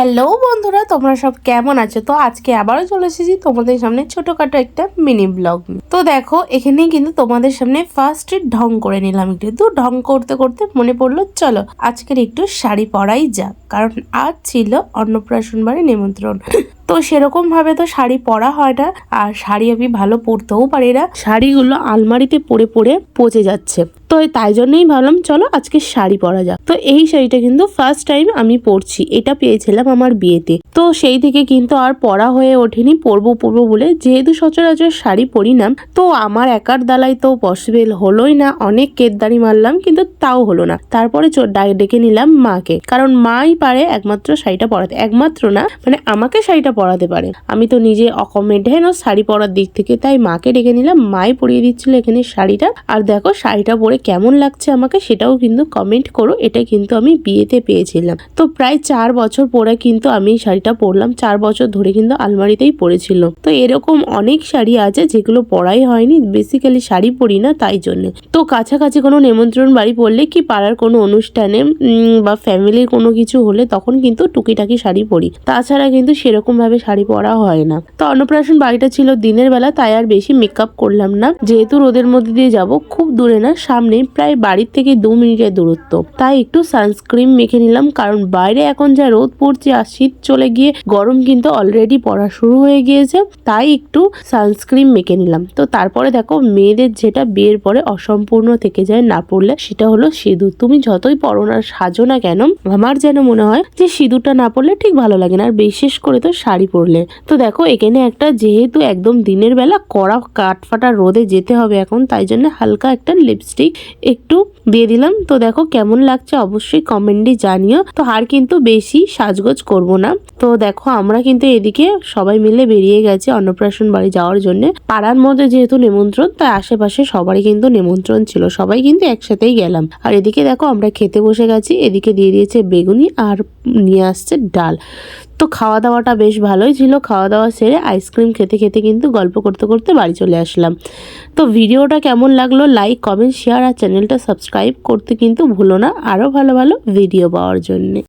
Hello বন্ধুরা, তোমরা সব কেমন আছো? তো আজকে আবারও চলে এসেছি তোমাদের সামনে ছোটখাটো একটা মিনি ব্লগ। তো দেখো এখানে কিন্তু তোমাদের সামনে ফার্স্ট ঢং করে নিলাম। একটু ঢং করতে করতে মনে পড়লো চলো আজকের একটু শাড়ি পরাই যাক, কারণ আজ ছিল অন্নপ্রাশন বাড়ি নিমন্ত্রণ। তো সেরকম ভাবে তো শাড়ি পরা হয় না, আর শাড়ি আমি ভালো পরতেও পারি না। শাড়িগুলো আলমারিতে পরে পরে পচে যাচ্ছে, তো তাই জন্যই ভাবলাম চলো আজকে শাড়ি পরা যাক। তো এই শাড়িটা কিন্তু ফার্স্ট টাইম আমি পরছি, এটা পেয়েছিলাম আমার বিয়েতে। তো সেই থেকে কিন্তু আর পরা হয়ে ওঠেনি, পরবো বলে, যেহেতু সচরাচর শাড়ি পরি না, তো আমার একার দ্বারাই তো পসিবল হলোই না। অনেক কেতদারি মারলাম কিন্তু তাও হলো না। তারপরে ডেকে নিলাম মাকে, কারণ মাই পারে একমাত্র শাড়িটা পরাতে। একমাত্র না, মানে আমাকে শাড়িটা পরাতে পারে। আমি তো নিজে অকমেডেন শাড়ি পরার দিক থেকে, তাই মাকে ডেকে নিলাম। মাই পরিয়ে দিচ্ছিল এখানে শাড়িটা। আর দেখো শাড়িটা পরে কেমন লাগছে আমাকে সেটাও কিন্তু কমেন্ট করো। এটা কিন্তু আমি বিয়েতে পেয়েছিলাম। তো প্রায় 4 বছর পরে কিন্তু আমি শাড়িটা পরলাম। 4 বছর ধরে কিন্তু আলমারিতেই পড়েছিল। তো এরকম অনেক শাড়ি আছে যেগুলো পরাই হয়নি, বেসিক্যালি শাড়ি পরি না তাই জন্য। তো কাছাকাছি কোনো নিমন্ত্রণ বাড়ি পড়লে কি পাড়ার কোনো অনুষ্ঠানে বা ফ্যামিলির কোনো কিছু হলে তখন কিন্তু টুকিটাকি শাড়ি পরি, তাছাড়া কিন্তু সেরকম ভাবে শাড়ি পরা হয় না। তো অন্নপ্রাশন বাড়িটা ছিল দিনের বেলা, তাই আর বেশি মেকআপ করলাম না। যেহেতু রোদের মধ্যে দিয়ে যাব, খুব দূরে না, সামনে প্রায় বাড়ির থেকে 2 মিনিটের দূরত্ব, তাই একটু সানস্ক্রিন মেখে নিলাম। কারণ বাইরে এখন যা রোদ পড়ছে আর শীত চলে গিয়ে গরম কিন্তু অলরেডি পড়া শুরু হয়ে গিয়েছে, তাই একটু সানস্ক্রিন মেখে নিলাম। তো তারপরে দেখো মেয়েদের যেটা বিয়ের পরে অসম্পূর্ণ থেকে যায় না পড়লে, সেটা হলো সিঁদুর। তুমি যতই পরো না সাজো না কেন, আমার যেন মনে হয় যে সিঁদুরটা না পড়লে ঠিক ভালো লাগে না, আর বিশেষ করে তো শাড়ি পরলে। তো দেখো এখানে একটা, যেহেতু একদম দিনের বেলা কড়া কাঠফাটা রোদে যেতে হবে এখন, তাই জন্য হালকা একটা লিপস্টিক একটু দিয়ে দিলাম। তো দেখো কেমন লাগছে অবশ্যই কমেন্টে জানিও। তো আর কিন্তু বেশি সাজগোজ করব না। তো দেখো আমরা কিন্তু এদিকে সবাই মিলে বেরিয়ে গেছে অন্নপ্রাশন বাড়ি যাওয়ার জন্য। পাড়ার মধ্যে যেহেতু নিমন্ত্রণ, তাই আশেপাশে সবারই কিন্তু নিমন্ত্রণ ছিল, সবাই কিন্তু একসাথেই গেলাম। আর এদিকে দেখো আমরা খেতে বসে গেছি। এদিকে দিয়ে দিয়েছে বেগুনি আর নিয়ে আসছে ডাল। তো খাওয়া দাওয়াটা বেশ ভালোই ছিল। খাওয়া দাওয়া সেরে আইসক্রিম খেতে খেতে কিন্তু গল্প করতে করতে বাড়ি চলে আসলাম। তো ভিডিওটা কেমন লাগলো লাইক কমেন্ট শেয়ার আর চ্যানেলটা সাবস্ক্রাইব করতে কিন্তু ভুলো না, আরও ভালো ভালো ভিডিও পাওয়ার জন্য।